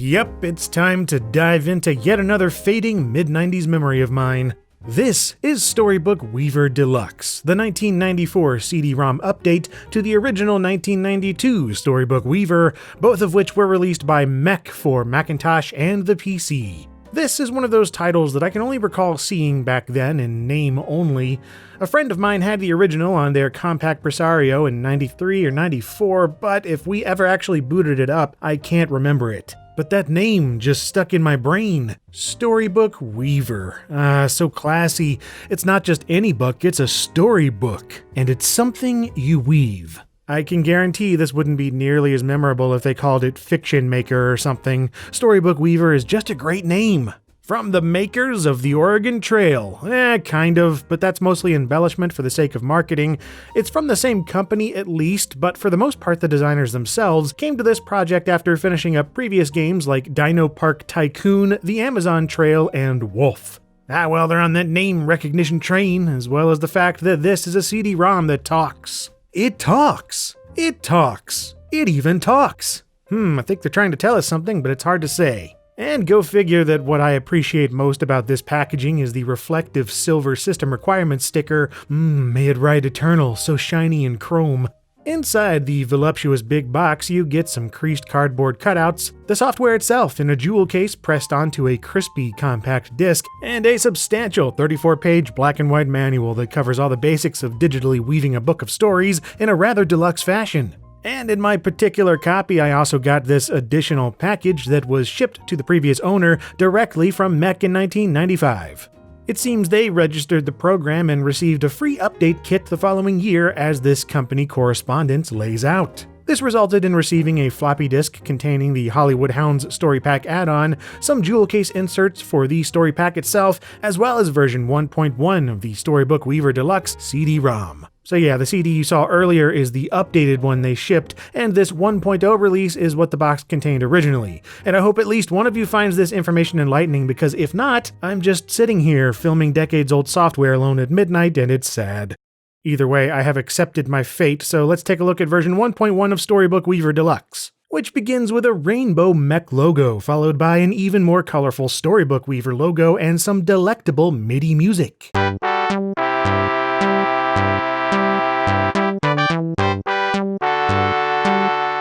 Yep, it's time to dive into yet another fading mid-90s memory of mine. This is Storybook Weaver Deluxe, the 1994 CD-ROM update to the original 1992 Storybook Weaver, both of which were released by Mech for Macintosh and the PC. This is one of those titles that I can only recall seeing back then in name only. A friend of mine had the original on their Compaq Presario in 93 or 94, but if we ever actually booted it up, I can't remember it. But that name just stuck in my brain. Storybook Weaver. So classy. It's not just any book, it's a storybook. And it's something you weave. I can guarantee this wouldn't be nearly as memorable if they called it Fiction Maker or something. Storybook Weaver is just a great name. From the makers of the Oregon Trail. Kind of, but that's mostly embellishment for the sake of marketing. It's from the same company at least, but for the most part the designers themselves came to this project after finishing up previous games like Dino Park Tycoon, The Amazon Trail, and Wolf. Well, they're on that name recognition train, as well as the fact that this is a CD-ROM that talks. It talks. It talks. It even talks. I think they're trying to tell us something, but it's hard to say. And go figure that what I appreciate most about this packaging is the reflective silver system requirements sticker. May it ride eternal, so shiny and chrome. Inside the voluptuous big box, you get some creased cardboard cutouts, the software itself in a jewel case pressed onto a crispy compact disc, and a substantial 34-page black and white manual that covers all the basics of digitally weaving a book of stories in a rather deluxe fashion. And in my particular copy, I also got this additional package that was shipped to the previous owner directly from Mech in 1995. It seems they registered the program and received a free update kit the following year, as this company correspondence lays out. This resulted in receiving a floppy disk containing the Hollywood Hounds Story Pack add-on, some jewel case inserts for the Story Pack itself, as well as version 1.1 of the Storybook Weaver Deluxe CD-ROM. So yeah, the CD you saw earlier is the updated one they shipped, and this 1.0 release is what the box contained originally. And I hope at least one of you finds this information enlightening, because if not, I'm just sitting here filming decades-old software alone at midnight, and it's sad. Either way, I have accepted my fate, so let's take a look at version 1.1 of Storybook Weaver Deluxe, which begins with a rainbow mech logo, followed by an even more colorful Storybook Weaver logo and some delectable MIDI music.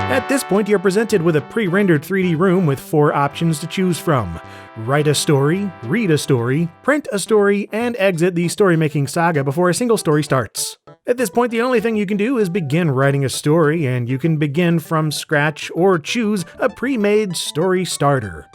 At this point, you're presented with a pre-rendered 3D room with 4 options to choose from. Write a story, read a story, print a story, and exit the story-making saga before a single story starts. At this point, the only thing you can do is begin writing a story, and you can begin from scratch or choose a pre-made story starter.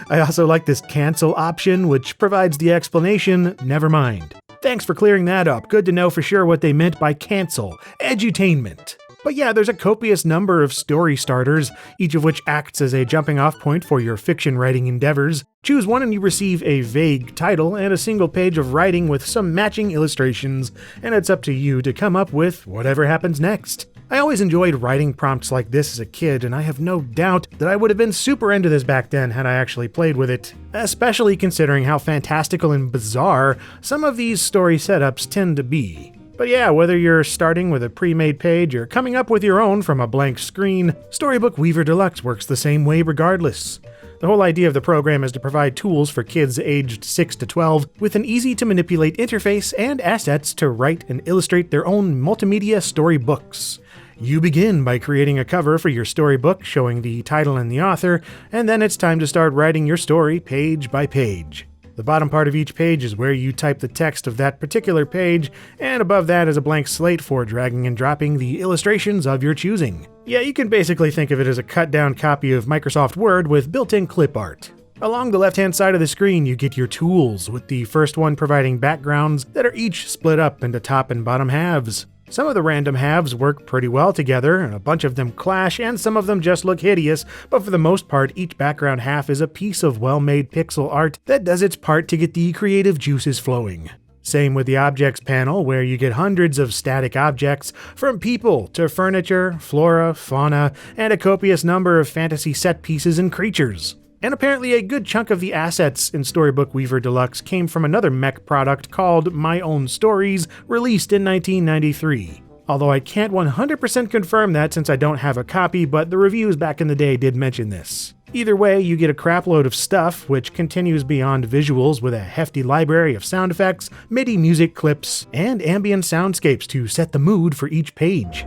I also like this cancel option, which provides the explanation, never mind. Thanks for clearing that up. Good to know for sure what they meant by cancel. Edutainment. But yeah, there's a copious number of story starters, each of which acts as a jumping off point for your fiction writing endeavors. Choose one and you receive a vague title and a single page of writing with some matching illustrations, and it's up to you to come up with whatever happens next. I always enjoyed writing prompts like this as a kid, and I have no doubt that I would have been super into this back then had I actually played with it, especially considering how fantastical and bizarre some of these story setups tend to be. But yeah, whether you're starting with a pre-made page or coming up with your own from a blank screen, Storybook Weaver Deluxe works the same way regardless. The whole idea of the program is to provide tools for kids aged 6 to 12 with an easy-to-manipulate interface and assets to write and illustrate their own multimedia storybooks. You begin by creating a cover for your storybook showing the title and the author, and then it's time to start writing your story page by page. The bottom part of each page is where you type the text of that particular page, and above that is a blank slate for dragging and dropping the illustrations of your choosing. Yeah, you can basically think of it as a cut-down copy of Microsoft Word with built-in clip art. Along the left-hand side of the screen, you get your tools, with the first one providing backgrounds that are each split up into top and bottom halves. Some of the random halves work pretty well together, a bunch of them clash, and some of them just look hideous, but for the most part, each background half is a piece of well-made pixel art that does its part to get the creative juices flowing. Same with the Objects panel, where you get hundreds of static objects, from people to furniture, flora, fauna, and a copious number of fantasy set pieces and creatures. And apparently a good chunk of the assets in Storybook Weaver Deluxe came from another Mech product called My Own Stories, released in 1993. Although I can't 100% confirm that since I don't have a copy, but the reviews back in the day did mention this. Either way, you get a crapload of stuff, which continues beyond visuals with a hefty library of sound effects, MIDI music clips, and ambient soundscapes to set the mood for each page.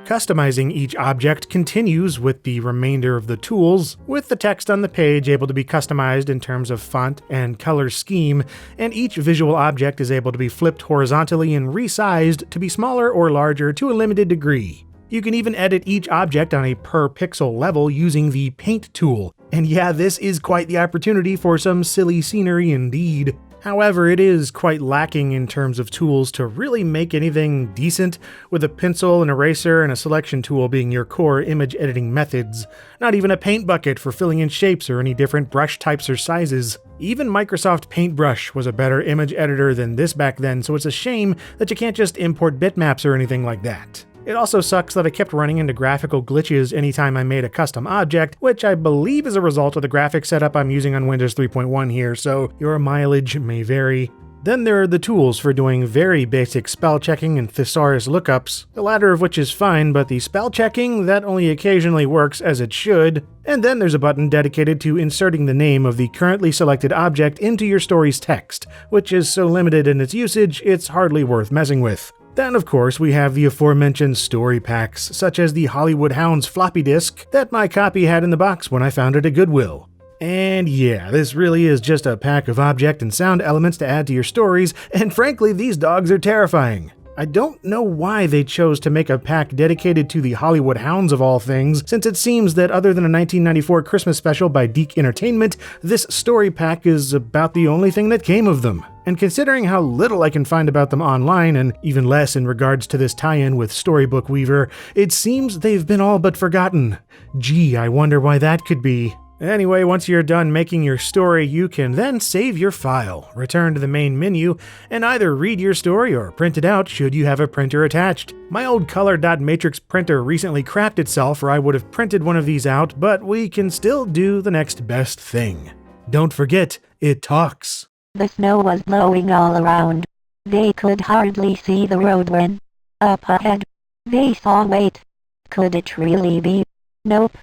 Customizing each object continues with the remainder of the tools, with the text on the page able to be customized in terms of font and color scheme, and each visual object is able to be flipped horizontally and resized to be smaller or larger to a limited degree. You can even edit each object on a per pixel level using the Paint tool, and yeah, this is quite the opportunity for some silly scenery indeed. However, it is quite lacking in terms of tools to really make anything decent, with a pencil, an eraser, and a selection tool being your core image editing methods. Not even a paint bucket for filling in shapes or any different brush types or sizes. Even Microsoft Paintbrush was a better image editor than this back then, so it's a shame that you can't just import bitmaps or anything like that. It also sucks that I kept running into graphical glitches anytime I made a custom object, which I believe is a result of the graphics setup I'm using on Windows 3.1 here, so your mileage may vary. Then there are the tools for doing very basic spell checking and thesaurus lookups, the latter of which is fine, but the spell checking, that only occasionally works as it should. And then there's a button dedicated to inserting the name of the currently selected object into your story's text, which is so limited in its usage, it's hardly worth messing with. Then, of course, we have the aforementioned story packs, such as the Hollywood Hounds floppy disk that my copy had in the box when I found it at Goodwill. And yeah, this really is just a pack of object and sound elements to add to your stories, and frankly, these dogs are terrifying. I don't know why they chose to make a pack dedicated to the Hollywood Hounds of all things, since it seems that other than a 1994 Christmas special by Deke Entertainment, this story pack is about the only thing that came of them. And considering how little I can find about them online, and even less in regards to this tie-in with Storybook Weaver, it seems they've been all but forgotten. Gee, I wonder why that could be. Anyway, once you're done making your story, you can then save your file, return to the main menu, and either read your story or print it out should you have a printer attached. My old color.matrix printer recently crapped itself, or I would have printed one of these out, but we can still do the next best thing. Don't forget, it talks. The snow was blowing all around. They could hardly see the road when, up ahead, they saw wait. Could it really be? Nope.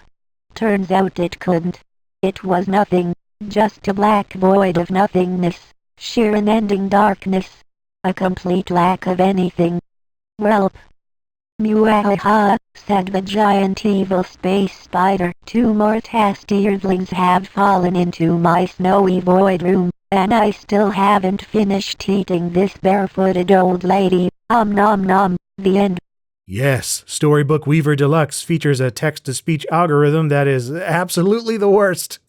Turns out it couldn't. It was nothing, just a black void of nothingness, sheer unending darkness, a complete lack of anything. Welp. Meow-ha, said the giant evil space spider. 2 more tasty earthlings have fallen into my snowy void room, and I still haven't finished eating this barefooted old lady. Nom nom, the end. Yes, Storybook Weaver Deluxe features a text-to-speech algorithm that is absolutely the worst.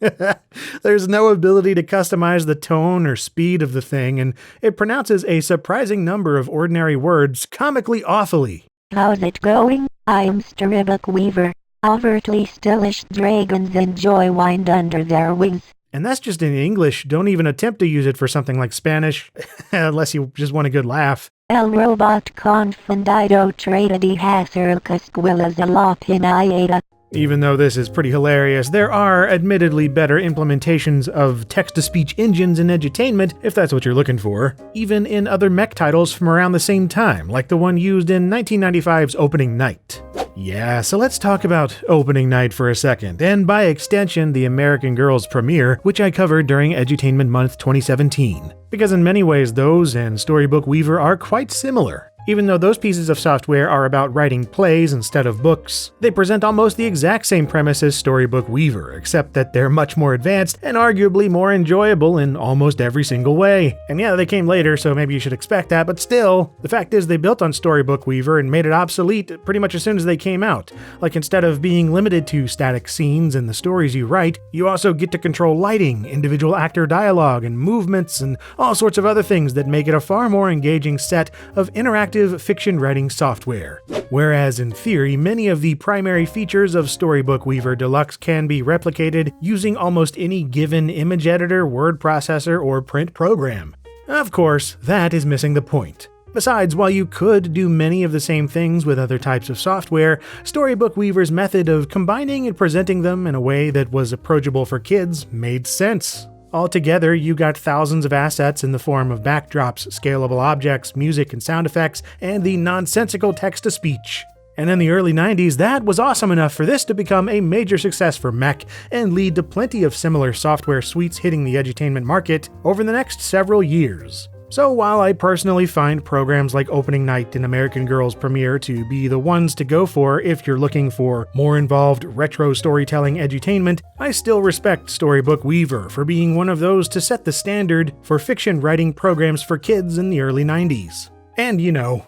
There's no ability to customize the tone or speed of the thing, and it pronounces a surprising number of ordinary words comically awfully. How's it going? I'm Storybook Weaver. Overtly stillish dragons enjoy wind under their wings. And that's just in English. Don't even attempt to use it for something like Spanish, unless you just want a good laugh. El robot confundido trata de hacer casquillas a la pinata. Even though this is pretty hilarious, there are admittedly better implementations of text-to-speech engines in edutainment, if that's what you're looking for, even in other mech titles from around the same time, like the one used in 1995's Opening Night. Yeah, so let's talk about Opening Night for a second, and by extension, the American Girls premiere, which I covered during Edutainment Month 2017. Because in many ways, those and Storybook Weaver are quite similar. Even though those pieces of software are about writing plays instead of books, they present almost the exact same premise as Storybook Weaver, except that they're much more advanced and arguably more enjoyable in almost every single way. And yeah, they came later, so maybe you should expect that, but still, the fact is they built on Storybook Weaver and made it obsolete pretty much as soon as they came out. Like, instead of being limited to static scenes and the stories you write, you also get to control lighting, individual actor dialogue, and movements, and all sorts of other things that make it a far more engaging set of interactive fiction writing software. Whereas in theory, many of the primary features of Storybook Weaver Deluxe can be replicated using almost any given image editor, word processor, or print program. Of course, that is missing the point. Besides, while you could do many of the same things with other types of software, Storybook Weaver's method of combining and presenting them in a way that was approachable for kids made sense. Altogether, you got thousands of assets in the form of backdrops, scalable objects, music and sound effects, and the nonsensical text-to-speech. And in the early 90s, that was awesome enough for this to become a major success for Mech and lead to plenty of similar software suites hitting the edutainment market over the next several years. So while I personally find programs like Opening Night and American Girls Premiere to be the ones to go for if you're looking for more involved retro storytelling edutainment, I still respect Storybook Weaver for being one of those to set the standard for fiction writing programs for kids in the early 90s. And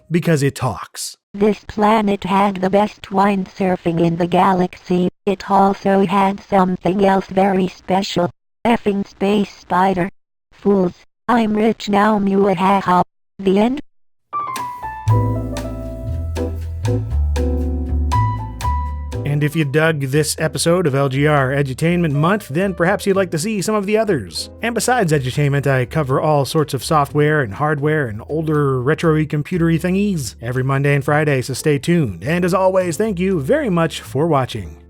because it talks. This planet had the best windsurfing in the galaxy. It also had something else very special. Effing space spider. Fools. I'm rich now, muahaha. The end. And if you dug this episode of LGR Edutainment Month, then perhaps you'd like to see some of the others. And besides edutainment, I cover all sorts of software and hardware and older retro-y computery thingies every Monday and Friday, so stay tuned. And as always, thank you very much for watching.